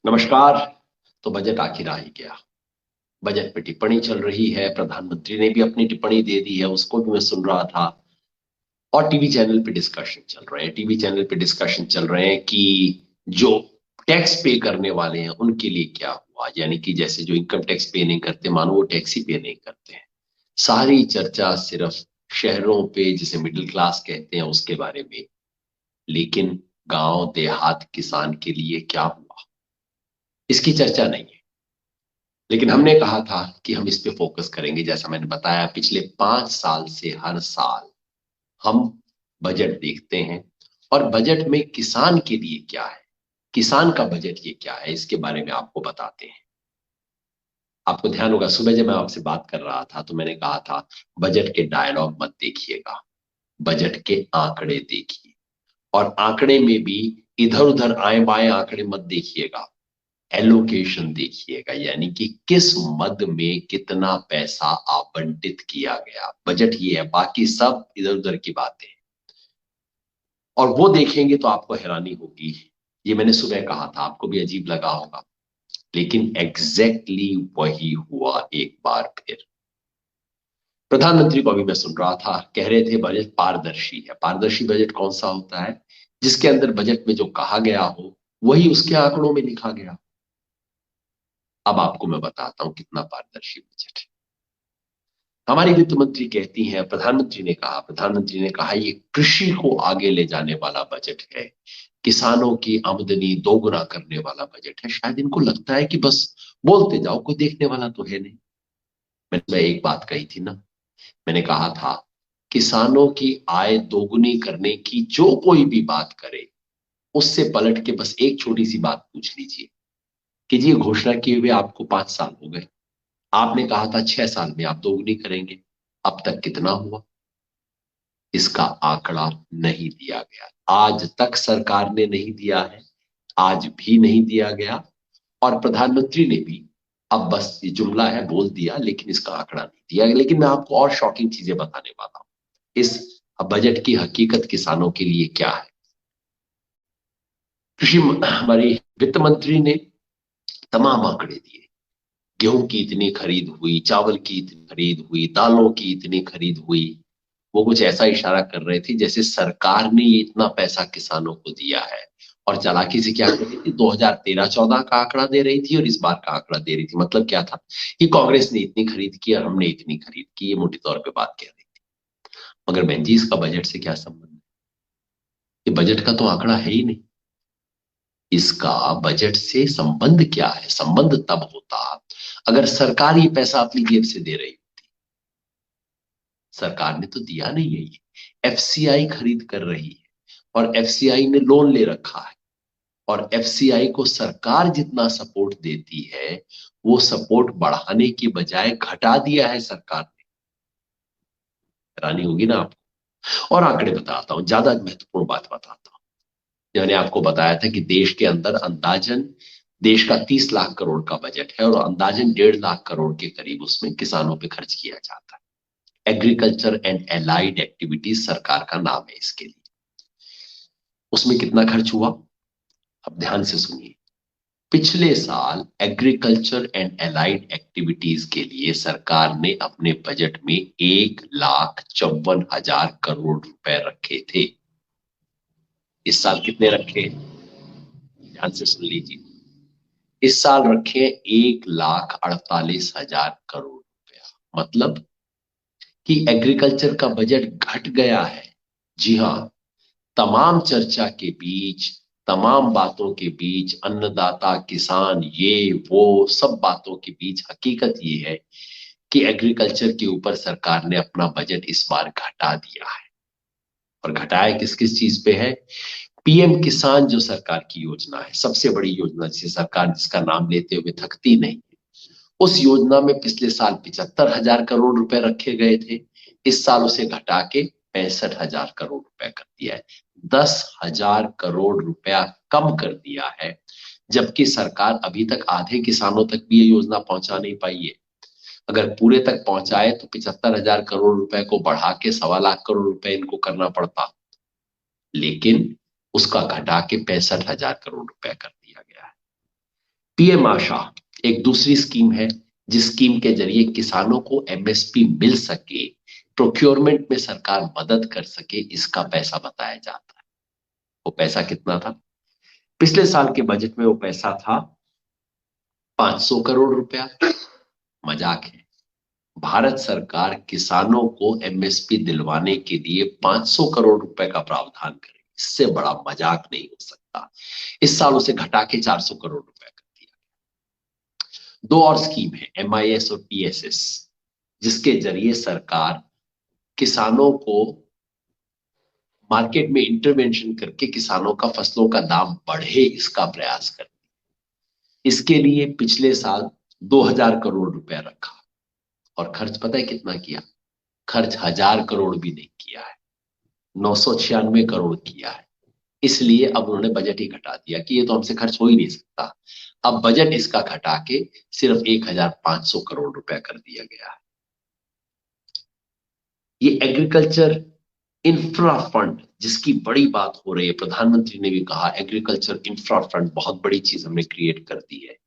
नमस्कार। तो बजट आखिर आ ही गया। बजट पे टिप्पणी चल रही है, प्रधानमंत्री ने भी अपनी टिप्पणी दे दी है, उसको भी मैं सुन रहा था। और टीवी चैनल पे डिस्कशन चल रहे हैं, टीवी चैनल पे डिस्कशन चल रहे हैं कि जो टैक्स पे करने वाले हैं उनके लिए क्या हुआ, यानी कि जैसे जो इनकम टैक्स पे नहीं करते, मानो वो टैक्स ही पे नहीं करते हैं। सारी चर्चा सिर्फ शहरों पे, जिसे मिडिल क्लास कहते हैं, उसके बारे में। लेकिन गांव देहात किसान के लिए क्या हुआ, इसकी चर्चा नहीं है। लेकिन हमने कहा था कि हम इस पे फोकस करेंगे। जैसा मैंने बताया, पिछले 5 साल से हर साल हम बजट देखते हैं, और बजट में किसान के लिए क्या है, किसान का बजट ये क्या है, इसके बारे में आपको बताते हैं। आपको ध्यान होगा, सुबह जब मैं आपसे बात कर रहा था तो मैंने कहा था बजट के डायलॉग मत देखिएगा, बजट के आंकड़े देखिए। और आंकड़े में भी इधर उधर आए बाएं आंकड़े मत देखिएगा, एलोकेशन देखिएगा, यानी कि किस मद में कितना पैसा आवंटित किया गया। बजट ये है, बाकी सब इधर उधर की बातें हैं। और वो देखेंगे तो आपको हैरानी होगी। ये मैंने सुबह कहा था, आपको भी अजीब लगा होगा, लेकिन एग्जैक्टली वही हुआ एक बार फिर। प्रधानमंत्री को अभी मैं सुन रहा था, कह रहे थे बजट पारदर्शी है। पारदर्शी बजट कौन सा होता है? जिसके अंदर बजट में जो कहा गया हो वही उसके आंकड़ों में लिखा गया। अब आपको मैं बताता हूं कितना पारदर्शी बजट है। हमारी वित्त मंत्री कहती हैं, प्रधानमंत्री ने कहा ये कृषि को आगे ले जाने वाला बजट है, किसानों की आमदनी दोगुना करने वाला बजट है। शायद इनको लगता है कि बस बोलते जाओ, कोई देखने वाला तो है नहीं। मैं एक बात कही थी ना, मैंने कहा था किसानों की आय दोगुनी करने की जो कोई भी बात करे, उससे पलट के बस एक छोटी सी बात पूछ लीजिए कि जी ये घोषणा किए हुए आपको 5 साल हो गए, आपने कहा था 6 साल में आप दोगुनी करेंगे, अब तक कितना हुआ? इसका आंकड़ा नहीं दिया गया, आज तक सरकार ने नहीं दिया है, आज भी नहीं दिया गया। और प्रधानमंत्री ने भी अब बस ये जुमला है बोल दिया, लेकिन इसका आंकड़ा नहीं दिया गया। लेकिन मैं आपको और शॉकिंग चीजें बताने वाला हूं। इस बजट की हकीकत किसानों के लिए क्या है? हमारी वित्त मंत्री ने तमाम आंकड़े दिए। गेहूं की इतनी खरीद हुई, चावल की इतनी खरीद हुई, दालों की इतनी खरीद हुई। वो कुछ ऐसा इशारा कर रहे थे जैसे सरकार ने ये इतना पैसा किसानों को दिया है। और चालाकी से क्या कर रही थी, 2013-14 का आंकड़ा दे रही थी और इस बार का आंकड़ा दे रही थी। मतलब क्या था कि कांग्रेस ने इतनी खरीद की और हमने इतनी खरीद की, ये मोटे तौर पे बात कह रही थी। मगर बहन जी, इसका बजट से क्या संबंध है? ये बजट का तो आंकड़ा है ही नहीं। इसका बजट से संबंध क्या है? संबंध तब होता अगर सरकार ये पैसा अपनी जेब से दे रही। सरकार ने तो दिया नहीं है, ये एफसीआई खरीद कर रही है, और एफसीआई ने लोन ले रखा है। और एफसीआई को सरकार जितना सपोर्ट देती है, वो सपोर्ट बढ़ाने के बजाय घटा दिया है सरकार ने। हैरानी होगी ना आपको। और आंकड़े बताता हूं, ज्यादा महत्वपूर्ण बात बताता हूं। मैंने आपको बताया था कि देश के अंदर अंदाजन देश का 30 लाख करोड़ का बजट है, और अंदाजन 1.5 लाख करोड़ के करीब उसमें किसानों पे खर्च किया जाता है। एग्रीकल्चर एंड एलाइड एक्टिविटीज सरकार का नाम है इसके लिए। उसमें कितना खर्च हुआ, अब ध्यान से सुनिए। पिछले साल एग्रीकल्चर एंड एलाइड एक्टिविटीज के लिए सरकार ने अपने बजट में 1,54,000 करोड़ रुपए रखे थे। इस साल कितने रखे? ध्यान से सुन लीजिए। इस साल रखे 1,48,000 करोड़ रुपया। मतलब कि एग्रीकल्चर का बजट घट गया है। जी हाँ, तमाम चर्चा के बीच, तमाम बातों के बीच, अन्नदाता किसान ये वो सब बातों के बीच हकीकत ये है कि एग्रीकल्चर के ऊपर सरकार ने अपना बजट इस बार घटा दिया है। और घटाया किस किस चीज पे है? पीएम किसान जो सरकार की योजना है, सबसे बड़ी योजना, जिसे सरकार जिसका नाम लेते हुए थकती नहीं, उस योजना में पिछले साल 75,000 करोड़ रुपए रखे गए थे। इस साल उसे घटा के 65,000 करोड़ रुपए कर दिया है। 10,000 करोड़ रुपया कम कर दिया है। जबकि सरकार अभी तक आधे किसानों तक भी ये योजना पहुंचा नहीं पाई है। अगर पूरे तक पहुंचाए तो 75,000 करोड़ रुपए को बढ़ा के 1.25 लाख करोड़ रुपए इनको करना पड़ता। लेकिन उसका घटा के 65,000 करोड़ रुपए कर दिया गया है। पीएम आशा एक दूसरी स्कीम है, जिस स्कीम के जरिए किसानों को एमएसपी मिल सके, प्रोक्योरमेंट में सरकार मदद कर सके, इसका पैसा बताया जाता है। वो पैसा कितना था? पिछले साल के बजट में वो पैसा था 500 करोड़ रुपया। मजाक है। भारत सरकार किसानों को एमएसपी दिलवाने के लिए 500 करोड़ रुपए का प्रावधान करेगी, इससे बड़ा मजाक नहीं हो सकता। इस साल उसे घटा के 400 करोड़ रुपए कर दिया। दो और स्कीम है, एमआईएस और पीएसएस, जिसके जरिए सरकार किसानों को मार्केट में इंटरवेंशन करके किसानों का फसलों का दाम बढ़े, इसका प्रयास कर। इसके लिए पिछले साल 2000 करोड़ रुपया रखा और खर्च पता है कितना किया? खर्च 1000 करोड़ भी नहीं किया है, 996 करोड़ किया है। इसलिए अब उन्होंने बजट ही घटा दिया कि ये तो हमसे खर्च हो ही नहीं सकता। अब बजट इसका घटा के सिर्फ 1500 करोड़ रुपया कर दिया गया है। ये एग्रीकल्चर इंफ्रा फंड जिसकी बड़ी बात हो रही है, प्रधानमंत्री ने भी कहा एग्रीकल्चर इंफ्रा फंड बहुत बड़ी चीज हमने क्रिएट कर दी है।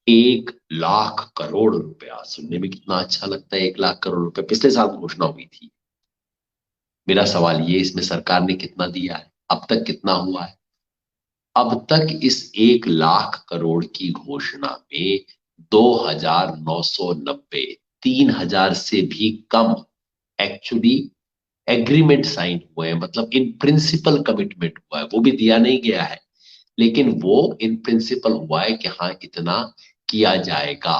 1 लाख करोड़ रुपया, सुनने में कितना अच्छा लगता है। 1 लाख करोड़ रुपया पिछले साल घोषणा हुई थी। मेरा सवाल ये, इसमें सरकार ने कितना दिया है? अब तक कितना हुआ है? अब तक इस 1 लाख करोड़ की घोषणा में 2990, 3000 से भी कम एक्चुअली एग्रीमेंट साइन हुए हैं, मतलब इन प्रिंसिपल कमिटमेंट हुआ है, वो भी दिया नहीं गया है, लेकिन वो इन प्रिंसिपल हुआ है कि हाँ इतना किया जाएगा।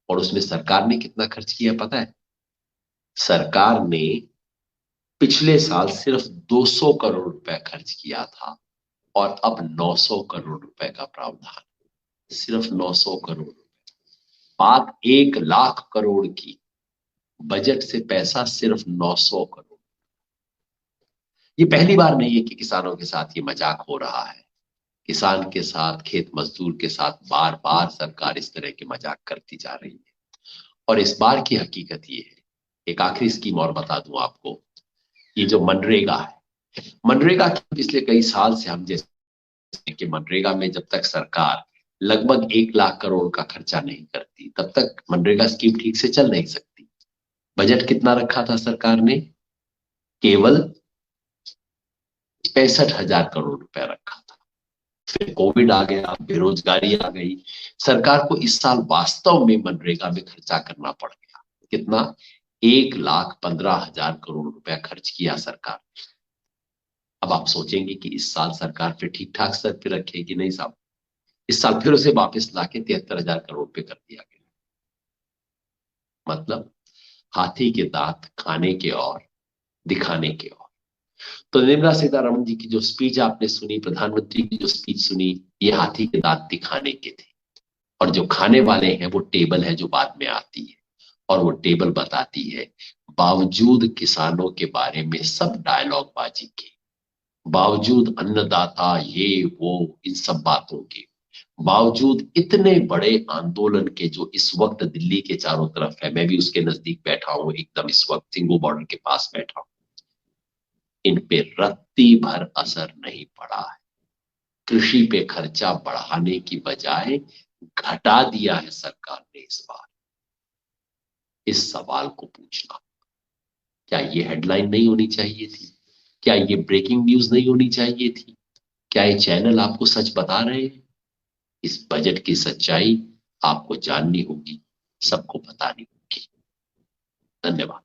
और उसमें सरकार ने कितना खर्च किया पता है? सरकार ने पिछले साल सिर्फ 200 करोड़ रुपए खर्च किया था और अब 900 करोड़ रुपए का प्रावधान, सिर्फ 900 करोड़। बात 1 लाख करोड़ की, बजट से पैसा सिर्फ 900 करोड़। ये पहली बार नहीं है कि किसानों के साथ ये मजाक हो रहा है। किसान के साथ, खेत मजदूर के साथ बार बार सरकार इस तरह के मजाक करती जा रही है। और इस बार की हकीकत ये है, एक आखिरी स्कीम और बता दूं आपको, ये जो मनरेगा है, मनरेगा की पिछले कई साल से हम जैसे कि मनरेगा में जब तक सरकार लगभग 1 लाख करोड़ का खर्चा नहीं करती, तब तक मनरेगा स्कीम ठीक से चल नहीं सकती। बजट कितना रखा था सरकार ने? केवल 65,000 करोड़ रुपया रखा था। फिर कोविड आ गया, बेरोजगारी आ गई, सरकार को इस साल वास्तव में मनरेगा में खर्चा करना पड़ गया। कितना? 1,15,000 करोड़ रुपया खर्च किया सरकार। अब आप सोचेंगे कि इस साल सरकार फिर ठीक ठाक स्तर पे रखेगी? नहीं साहब, इस साल फिर उसे वापस लाके 73,000 करोड़ पे कर दिया गया। मतलब हाथी के दांत खाने के और दिखाने के और। तो निर्मला सीतारमण जी की जो स्पीच आपने सुनी, प्रधानमंत्री की जो स्पीच सुनी, ये हाथी के दांत दिखाने के थे। और जो खाने वाले हैं वो टेबल है जो बाद में आती है। और वो टेबल बताती है, बावजूद किसानों के बारे में सब डायलॉग बाजी के, बावजूद अन्नदाता ये वो इन सब बातों के, बावजूद इतने बड़े आंदोलन के जो इस वक्त दिल्ली के चारों तरफ है, मैं भी उसके नजदीक बैठा हूं, एकदम इस वक्त सिंगू बॉर्डर के पास बैठा हूं, इन पे रत्ती भर असर नहीं पड़ा है। कृषि पे खर्चा बढ़ाने की बजाय घटा दिया है सरकार ने इस बार। इस सवाल को पूछना, क्या ये हेडलाइन नहीं होनी चाहिए थी? क्या ये ब्रेकिंग न्यूज नहीं होनी चाहिए थी? क्या ये चैनल आपको सच बता रहे हैं? इस बजट की सच्चाई आपको जाननी होगी, सबको बतानी होगी। धन्यवाद।